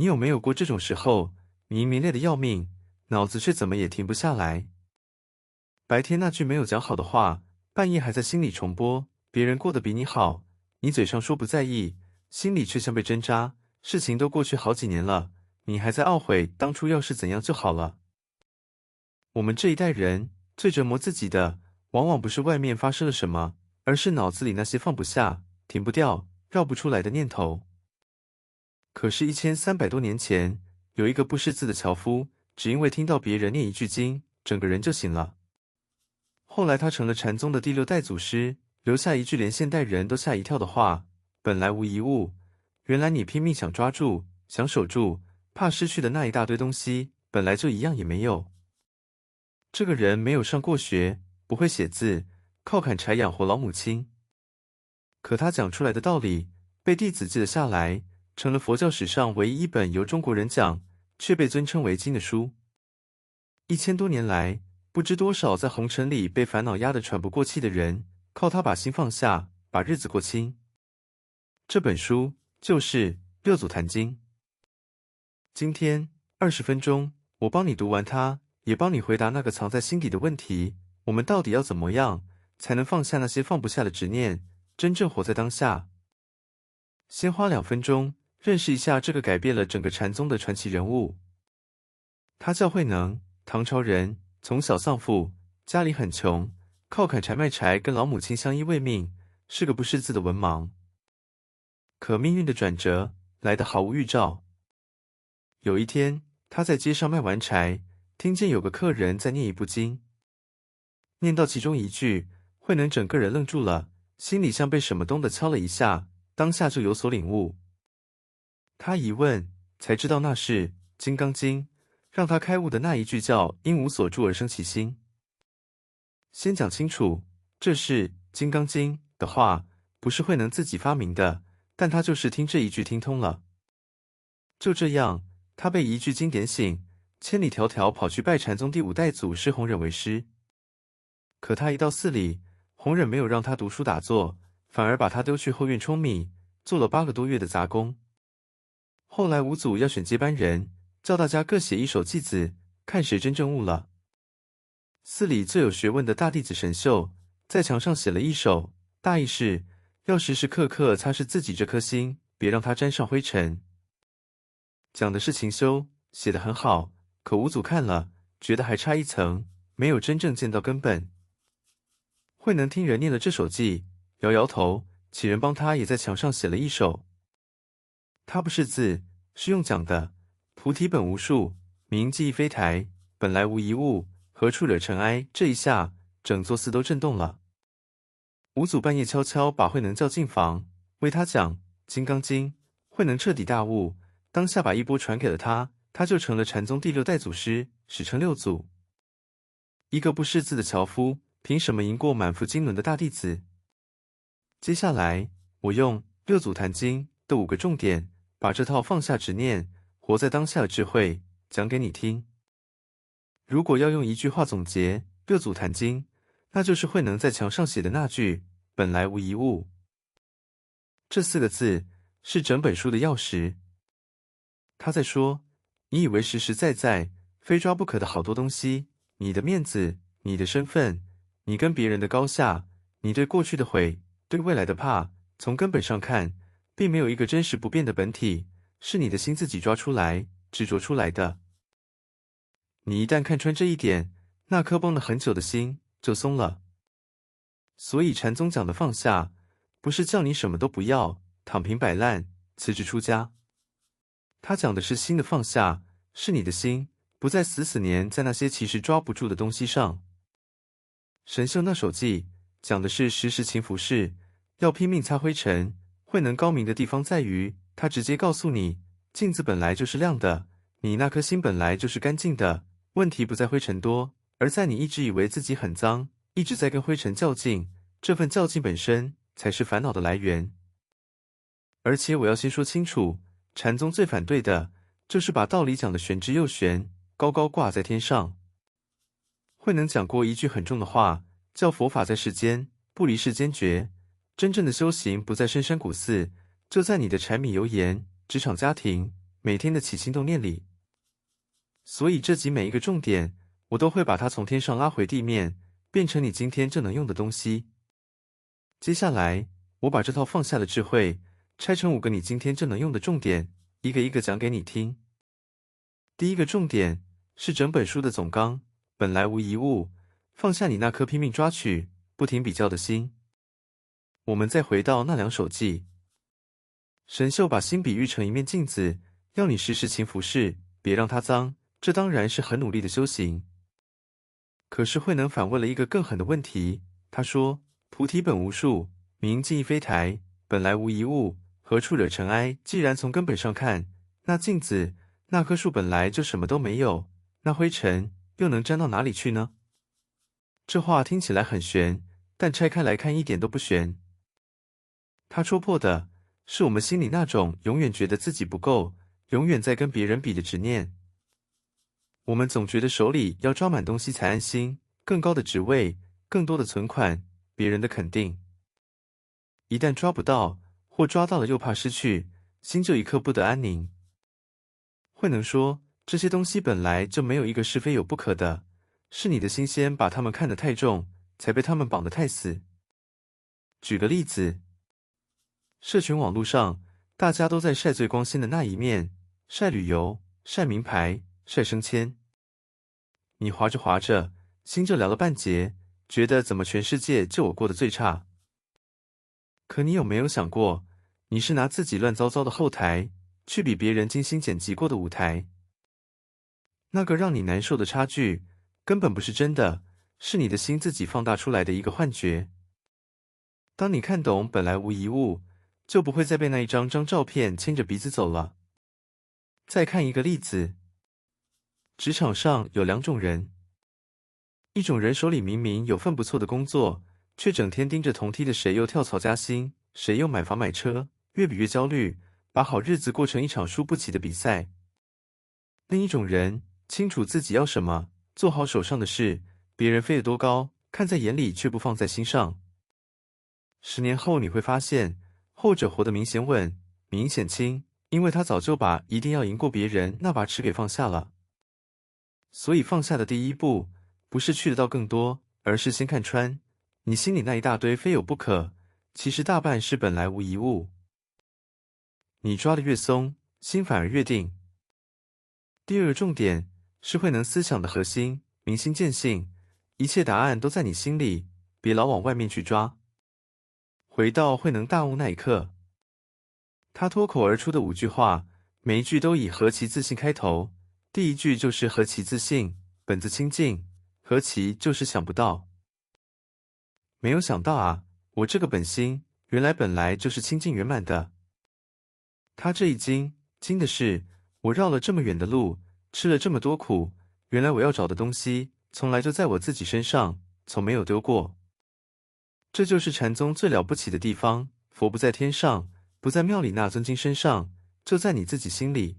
你有没有过这种时候，明明累得要命，脑子却怎么也停不下来？白天那句没有讲好的话，半夜还在心里重播，别人过得比你好，你嘴上说不在意，心里却像被针扎。事情都过去好几年了，你还在懊悔当初要是怎样就好了。我们这一代人最折磨自己的，往往不是外面发生了什么，而是脑子里那些放不下、停不掉、绕不出来的念头。可是1300多年前，有一个不识字的樵夫，只因为听到别人念一句经，整个人就醒了。后来他成了禅宗的第6代祖师，留下一句连现代人都吓一跳的话：本来无一物。原来你拼命想抓住、想守住，怕失去的那一大堆东西，本来就一样也没有。这个人没有上过学，不会写字，靠砍柴养活老母亲。可他讲出来的道理，被弟子记了下来，成了佛教史上唯一一本由中国人讲，却被尊称为经的书。1000多年来，不知多少在红尘里被烦恼压得喘不过气的人，靠他把心放下，把日子过轻。这本书就是《六祖坛经》。今天20分钟，我帮你读完它，也帮你回答那个藏在心底的问题：我们到底要怎么样，才能放下那些放不下的执念，真正活在当下？先花2分钟，认识一下这个改变了整个禅宗的传奇人物。他叫慧能，唐朝人，从小丧父，家里很穷，靠砍柴卖柴跟老母亲相依为命，是个不识字的文盲。可命运的转折来得毫无预兆。有一天，他在街上卖完柴，听见有个客人在念一部经，念到其中一句，慧能整个人愣住了，心里像被什么东的敲了一下，当下就有所领悟。他一问，才知道那是《金刚经》，让他开悟的那一句叫“因无所住而生其心”。先讲清楚，这是《金刚经》的话，不是慧能自己发明的，但他就是听这一句听通了。就这样，他被一句经点醒，千里迢迢跑去拜禅宗第5代祖师弘忍为师。可他一到寺里，弘忍没有让他读书打坐，反而把他丢去后院舂米，做了8个多月的杂工。后来五祖要选接班人，叫大家各写一首偈子，看谁真正悟了。寺里最有学问的大弟子神秀，在墙上写了一首，大意是要时时刻刻擦拭自己这颗心，别让它沾上灰尘。讲的是勤修，写得很好，可五祖看了，觉得还差一层，没有真正见到根本。慧能听人念了这首偈，摇摇头，请人帮他也在墙上写了一首。他不识字，是用讲的：菩提本无树，明记忆非台，本来无一物，何处惹尘埃？这一下，整座寺都震动了。五祖半夜悄悄把慧能叫进房，为他讲《金刚经》，慧能彻底大悟，当下把衣钵传给了他，他就成了禅宗第6代祖师，史称六祖。一个不识字的樵夫，凭什么赢过满腹经纶的大弟子？接下来，我用《六祖坛经》的5个重点，把这套放下执念、活在当下的智慧讲给你听。如果要用一句话总结《六祖坛经》，那就是慧能在墙上写的那句“本来无一物”。这4个字是整本书的钥匙。他在说，你以为实实在在、非抓不可的好多东西，你的面子、你的身份、你跟别人的高下、你对过去的悔、对未来的怕，从根本上看，并没有一个真实不变的本体，是你的心自己抓出来、执着出来的。你一旦看穿这一点，那颗绷了很久的心就松了。所以禅宗讲的放下，不是叫你什么都不要，躺平摆烂，辞职出家。他讲的是心的放下，是你的心不再死死粘在那些其实抓不住的东西上。神秀那首偈讲的是时时勤拂拭，要拼命擦灰尘。慧能高明的地方在于，他直接告诉你，镜子本来就是亮的，你那颗心本来就是干净的，问题不在灰尘多，而在你一直以为自己很脏，一直在跟灰尘较劲，这份较劲本身才是烦恼的来源。而且我要先说清楚，禅宗最反对的就是把道理讲得玄之又玄，高高挂在天上。慧能讲过一句很重的话，叫佛法在世间，不离世间觉。真正的修行不在深山古寺，就在你的柴米油盐、职场家庭、每天的起心动念里。所以这集每一个重点，我都会把它从天上拉回地面，变成你今天正能用的东西。接下来，我把这套放下的智慧拆成5个你今天正能用的重点，一个一个讲给你听。第一个重点是整本书的总纲，本来无一物，放下你那颗拼命抓取、不停比较的心。我们再回到那2首偈。神秀把心比喻成一面镜子，要你时时勤拂拭，别让它脏，这当然是很努力的修行。可是慧能反问了一个更狠的问题，他说：菩提本无树，明镜亦非台，本来无一物，何处惹尘埃？既然从根本上看，那镜子、那棵树本来就什么都没有，那灰尘又能沾到哪里去呢？这话听起来很玄，但拆开来看一点都不玄。他戳破的是我们心里那种永远觉得自己不够，永远在跟别人比的执念。我们总觉得手里要抓满东西才安心，更高的职位，更多的存款，别人的肯定。一旦抓不到，或抓到了又怕失去，心就一刻不得安宁。慧能说，这些东西本来就没有一个是非有不可的，是你的心先把它们看得太重，才被它们绑得太死。举个例子，社群网络上，大家都在晒最光鲜的那一面，晒旅游，晒名牌，晒升迁。你滑着滑着，心就凉了半截，觉得怎么全世界就我过得最差。可你有没有想过，你是拿自己乱糟糟的后台，去比别人精心剪辑过的舞台？那个让你难受的差距，根本不是真的，是你的心自己放大出来的一个幻觉。当你看懂本来无一物，就不会再被那一张张照片牵着鼻子走了。再看一个例子，职场上有2种人，一种人手里明明有份不错的工作，却整天盯着同梯的谁又跳槽加薪，谁又买房买车，越比越焦虑，把好日子过成一场输不起的比赛。另一种人清楚自己要什么，做好手上的事，别人飞得多高，看在眼里却不放在心上。10年后你会发现，后者活得明显稳，明显轻，因为他早就把一定要赢过别人那把尺给放下了。所以放下的第一步，不是去得到更多，而是先看穿，你心里那一大堆非有不可，其实大半是本来无一物。你抓得越松，心反而越定。第2个重点是慧能思想的核心，明心见性，一切答案都在你心里，别老往外面去抓。回到慧能大悟那一刻，他脱口而出的5句话，每一句都以何其自信开头。第一句就是何其自信，本自清净，何其就是想不到。没有想到啊，我这个本心，原来本来就是清净圆满的。他这一惊的是，我绕了这么远的路，吃了这么多苦，原来我要找的东西，从来就在我自己身上，从没有丢过。这就是禅宗最了不起的地方，佛不在天上，不在庙里那尊经身上，就在你自己心里。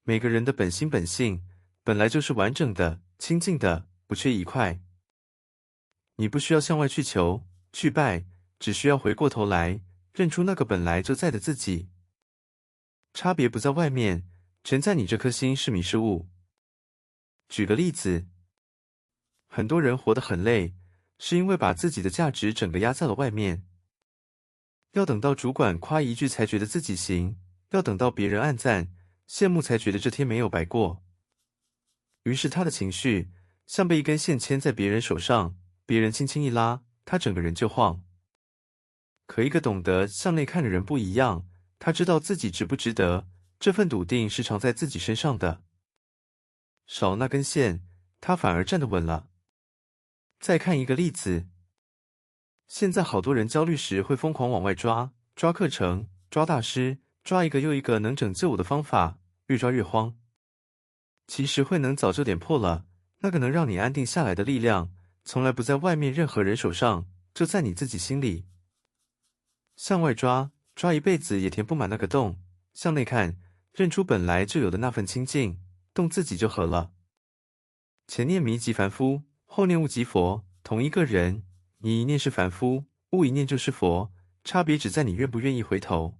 每个人的本心本性，本来就是完整的、清净的，不缺一块。你不需要向外去求、去拜，只需要回过头来，认出那个本来就在的自己。差别不在外面，全在你这颗心是迷是悟。举个例子，很多人活得很累，是因为把自己的价值整个压在了外面。要等到主管夸一句才觉得自己行，要等到别人暗赞、羡慕才觉得这天没有白过。于是他的情绪像被一根线牵在别人手上，别人轻轻一拉，他整个人就晃。可一个懂得向内看的人不一样，他知道自己值不值得，这份笃定是藏在自己身上的。少了那根线，他反而站得稳了。再看一个例子，现在好多人焦虑时会疯狂往外抓课程，抓大师，抓一个又一个能拯救我的方法，越抓越慌。其实慧能早就点破了，那个能让你安定下来的力量，从来不在外面任何人手上，就在你自己心里。向外抓一辈子也填不满那个洞，向内看，认出本来就有的那份清净，洞自己就合了。前念迷即凡夫，后念悟即佛，同一个人，你一念是凡夫，悟一念就是佛，差别只在你愿不愿意回头。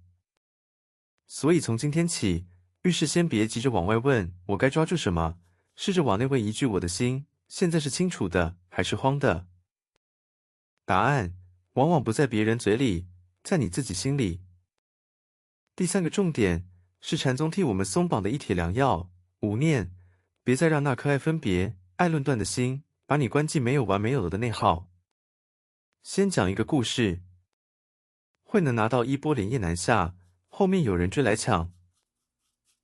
所以从今天起，遇事先别急着往外问我该抓住什么，试着往内问一句我的心现在是清楚的还是慌的？答案往往不在别人嘴里，在你自己心里。第三个重点是禅宗替我们松绑的一帖良药：无念。别再让那颗爱分别、爱论断的心把你关进没有完没有了的内耗。先讲一个故事。慧能拿到衣钵连夜南下，后面有人追来抢。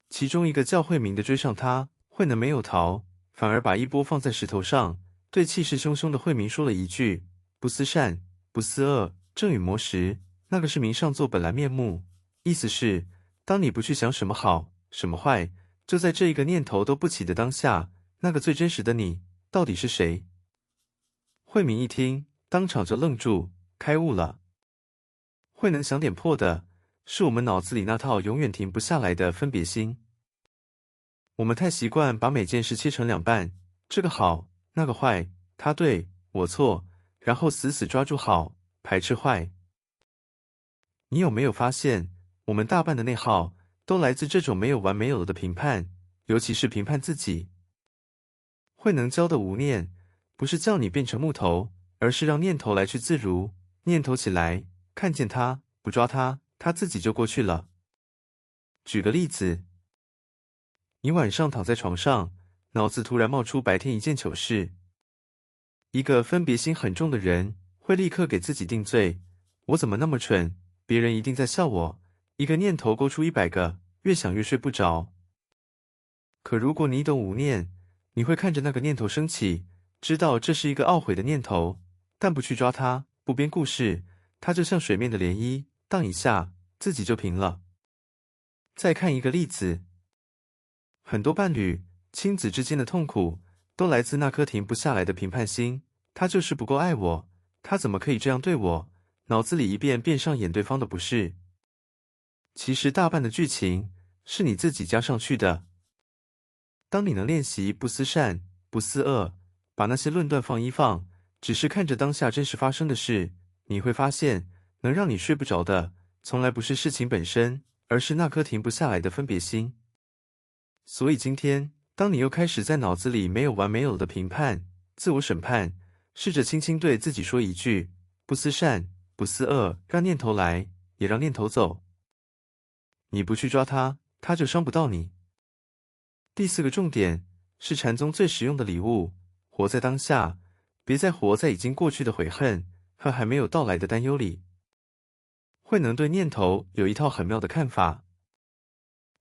其中一个叫慧明的追上他，慧能没有逃，反而把衣钵放在石头上，对气势汹汹的慧明说了一句：不思善，不思恶，正与魔识。那个是明上座本来面目，意思是，当你不去想什么好，什么坏，就在这一个念头都不起的当下，那个最真实的你，到底是谁？慧明一听，当场就愣住，开悟了。慧能想点破的是我们脑子里那套永远停不下来的分别心。我们太习惯把每件事切成两半，这个好，那个坏，他对，我错，然后死死抓住好，排斥坏。你有没有发现，我们大半的内耗都来自这种没有完没有了的评判，尤其是评判自己。慧能教的无念，不是叫你变成木头，而是让念头来去自如，念头起来，看见它，不抓它，它自己就过去了。举个例子，你晚上躺在床上，脑子突然冒出白天一件糗事。一个分别心很重的人，会立刻给自己定罪：我怎么那么蠢？别人一定在笑我。一个念头勾出100个，越想越睡不着。可如果你懂无念，你会看着那个念头升起，知道这是一个懊悔的念头，但不去抓它，不编故事，它就像水面的涟漪，荡一下，自己就平了。再看一个例子，很多伴侣、亲子之间的痛苦，都来自那颗停不下来的评判心。他就是不够爱我，他怎么可以这样对我？脑子里一遍遍上演对方的不是。其实大半的剧情是你自己加上去的。当你能练习不思善，不思恶，把那些论断放一放，只是看着当下真实发生的事，你会发现，能让你睡不着的，从来不是事情本身，而是那颗停不下来的分别心。所以今天，当你又开始在脑子里没有完没有的评判、自我审判，试着轻轻对自己说一句：不思善，不思恶，让念头来，也让念头走。你不去抓它，它就伤不到你。第4个重点是禅宗最实用的礼物：活在当下，别再活在已经过去的悔恨和还没有到来的担忧里。慧能对念头有一套很妙的看法，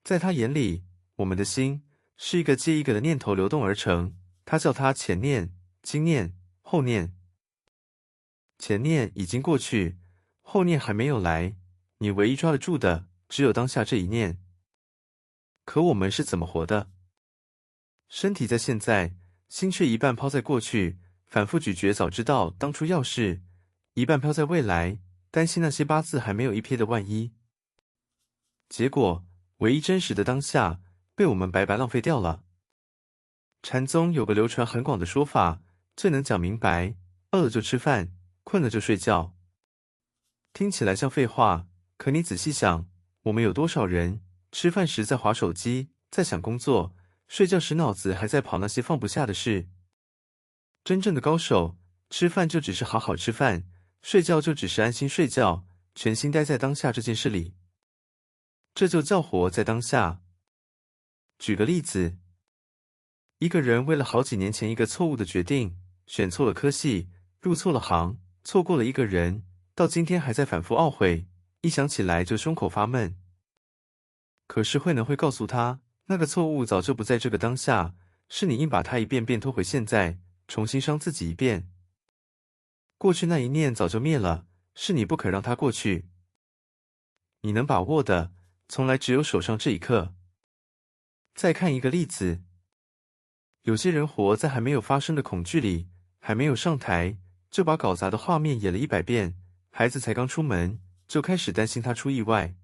在他眼里，我们的心是一个接一个的念头流动而成，他叫它前念、今念、后念。前念已经过去，后念还没有来，你唯一抓得住的只有当下这一念。可我们是怎么活的？身体在现在，心却一半抛在过去，反复咀嚼早知道当初要是；一半飘在未来，担心那些8字还没有一撇的万一。结果，唯一真实的当下被我们白白浪费掉了。禅宗有个流传很广的说法，最能讲明白：饿了就吃饭，困了就睡觉。听起来像废话，可你仔细想，我们有多少人吃饭时在滑手机，在想工作，睡觉时脑子还在跑那些放不下的事？真正的高手，吃饭就只是好好吃饭，睡觉就只是安心睡觉，全心待在当下这件事里。这就叫活在当下。举个例子，一个人为了好几年前一个错误的决定，选错了科系，入错了行，错过了一个人，到今天还在反复懊悔，一想起来就胸口发闷。可是慧能会告诉他，那个错误早就不在这个当下，是你硬把它一遍遍拖回现在，重新伤自己一遍。过去那一念早就灭了，是你不肯让它过去。你能把握的，从来只有手上这一刻。再看一个例子，有些人活在还没有发生的恐惧里，还没有上台，就把搞砸的画面演了100遍，孩子才刚出门，就开始担心他出意外。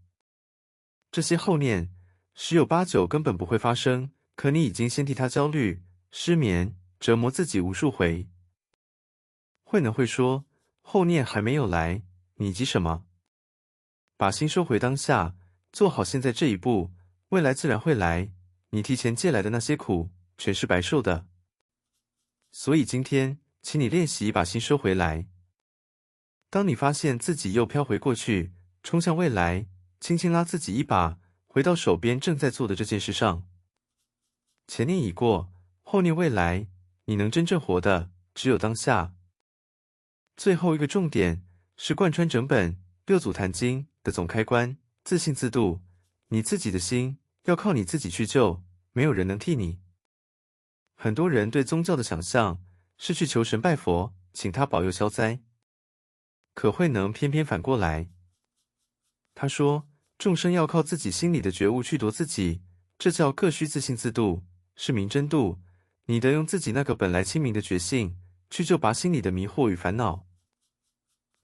这些后念，10有8九根本不会发生，可你已经先替他焦虑、失眠、折磨自己无数回。慧能会说，后念还没有来，你急什么？把心收回当下，做好现在这一步，未来自然会来，你提前借来的那些苦，全是白受的。所以今天，请你练习把心收回来。当你发现自己又飘回过去，冲向未来，轻轻拉自己一把，回到手边正在做的这件事上。前念已过，后念未来，你能真正活的，只有当下。最后一个重点是贯穿整本六祖坛经的总开关：自信自度。你自己的心要靠你自己去救，没有人能替你。很多人对宗教的想象是去求神拜佛，请他保佑消灾。可慧能偏偏反过来。他说，众生要靠自己心里的觉悟去夺自己，这叫各需自信自度，是明真度。你得用自己那个本来清明的觉性，去救拔心里的迷惑与烦恼。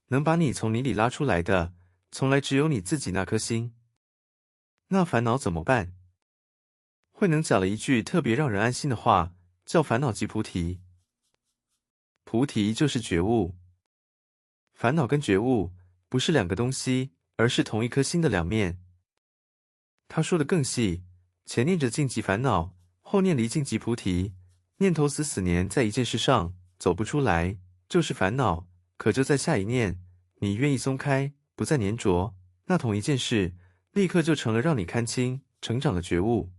能把你从泥里拉出来的，从来只有你自己那颗心。那烦恼怎么办？慧能讲了一句特别让人安心的话，叫烦恼即菩提。菩提就是觉悟。烦恼跟觉悟不是两个东西，而是同一颗心的两面。他说的更细，前念着尽即烦恼，后念离尽即菩提。念头死死黏在一件事上，走不出来，就是烦恼。可就在下一念，你愿意松开，不再粘着，那同一件事，立刻就成了让你看清、成长的觉悟。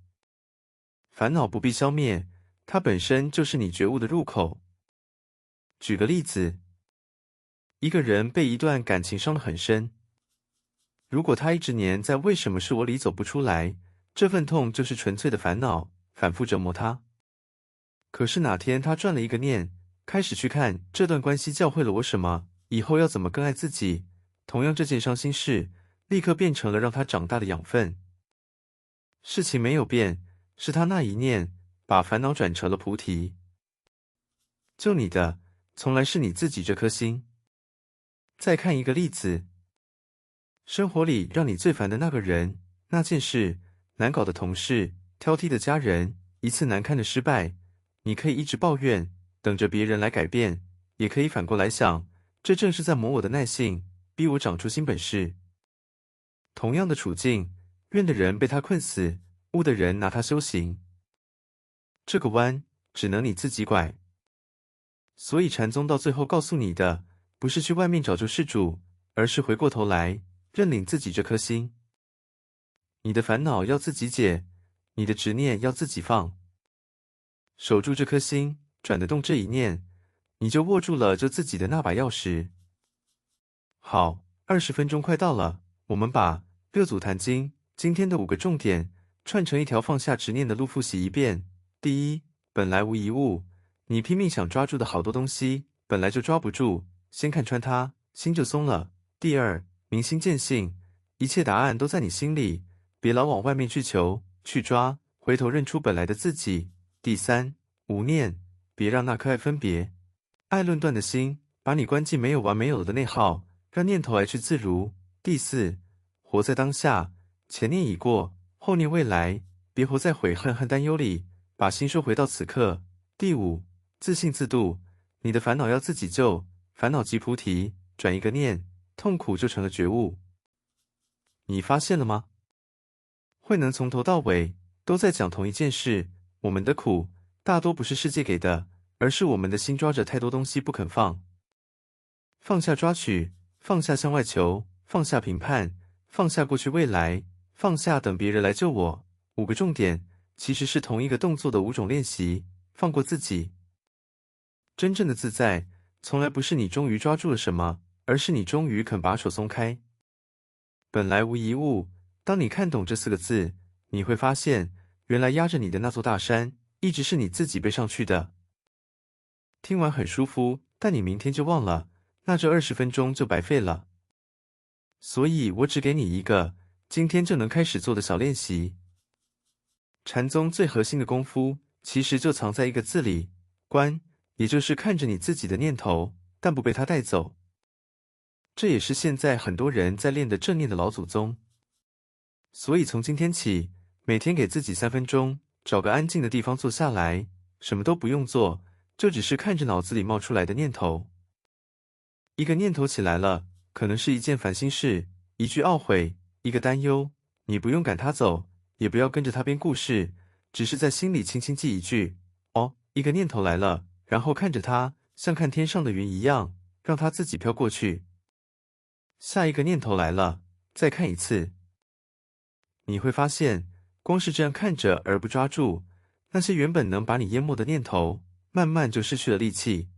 烦恼不必消灭，它本身就是你觉悟的入口。举个例子，一个人被一段感情伤得很深，如果他一直黏在为什么是我里走不出来，这份痛就是纯粹的烦恼，反复折磨他。可是哪天他转了一个念，开始去看这段关系教会了我什么，以后要怎么更爱自己，同样这件伤心事，立刻变成了让他长大的养分。事情没有变，是他那一念，把烦恼转成了菩提。救你的，从来是你自己这颗心。再看一个例子，生活里让你最烦的那个人、那件事、难搞的同事、挑剔的家人、一次难堪的失败，你可以一直抱怨，等着别人来改变，也可以反过来想，这正是在磨我的耐性，逼我长出新本事。同样的处境，怨的人被他困死，悟的人拿他修行。这个弯，只能你自己拐。所以禅宗到最后告诉你的，不是去外面找救世主，而是回过头来，认领自己这颗心。你的烦恼要自己解，你的执念要自己放。守住这颗心，转得动这一念，你就握住了救自己的那把钥匙。好，20分钟快到了，我们把六祖坛经今天的5个重点串成一条放下执念的路复习一遍。第一，本来无一物，你拼命想抓住的好多东西，本来就抓不住，先看穿它，心就松了。第二，明心见性，一切答案都在你心里，别老往外面去求、去抓，回头认出本来的自己。第三，无念，别让那颗爱分别、爱论断的心把你关进没有完没有的内耗，让念头来去自如。第四，活在当下，前念已过，后念未来，别活在悔恨和担忧里，把心收回到此刻。第五，自信自度，你的烦恼要自己救，烦恼即菩提，转一个念，痛苦就成了觉悟。你发现了吗？慧能从头到尾都在讲同一件事，我们的苦大多不是世界给的，而是我们的心抓着太多东西不肯放。放下抓取，放下向外求，放下评判，放下过去未来，放下等别人来救我。5个重点其实是同一个动作的5种练习，放过自己。真正的自在，从来不是你终于抓住了什么，而是你终于肯把手松开。本来无一物，当你看懂这4个字，你会发现，原来压着你的那座大山，一直是你自己背上去的。听完很舒服，但你明天就忘了，那这20分钟就白费了。所以我只给你一个今天就能开始做的小练习。禅宗最核心的功夫，其实就藏在一个字里，观，也就是看着你自己的念头，但不被它带走。这也是现在很多人在练的正念的老祖宗。所以从今天起，每天给自己3分钟，找个安静的地方坐下来，什么都不用做，就只是看着脑子里冒出来的念头。一个念头起来了，可能是一件烦心事，一句懊悔，一个担忧，你不用赶它走，也不要跟着他编故事，只是在心里轻轻记一句：哦，一个念头来了，然后看着它，像看天上的云一样，让它自己飘过去。下一个念头来了，再看一次。你会发现，光是这样看着而不抓住，那些原本能把你淹没的念头，慢慢就失去了力气。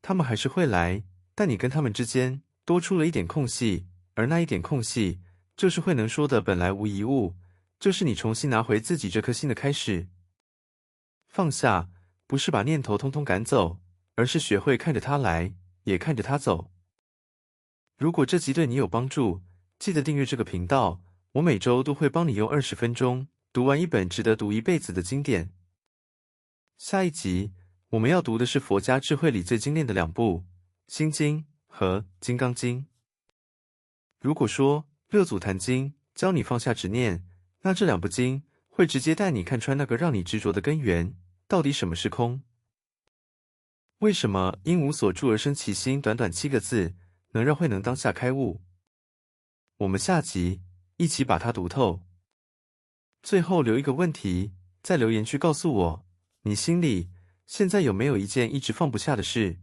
他们还是会来，但你跟他们之间多出了一点空隙，而那一点空隙，就是慧能说的本来无一物，就是你重新拿回自己这颗心的开始。放下，不是把念头通通赶走，而是学会看着它来，也看着它走。如果这集对你有帮助，记得订阅这个频道，我每周都会帮你用20分钟读完一本值得读一辈子的经典。下一集我们要读的是佛家智慧里最精炼的2部《心经》和《金刚经》。如果说六祖坛经教你放下执念，那这2部经会直接带你看穿那个让你执着的根源，到底什么是空？为什么因无所住而生其心？短短7个字，能让慧能当下开悟。我们下集一起把它读透。最后留一个问题，在留言区告诉我，你心里现在有没有一件一直放不下的事？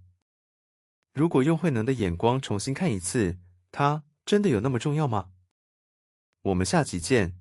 如果用慧能的眼光重新看一次，它真的有那么重要吗？我们下集见。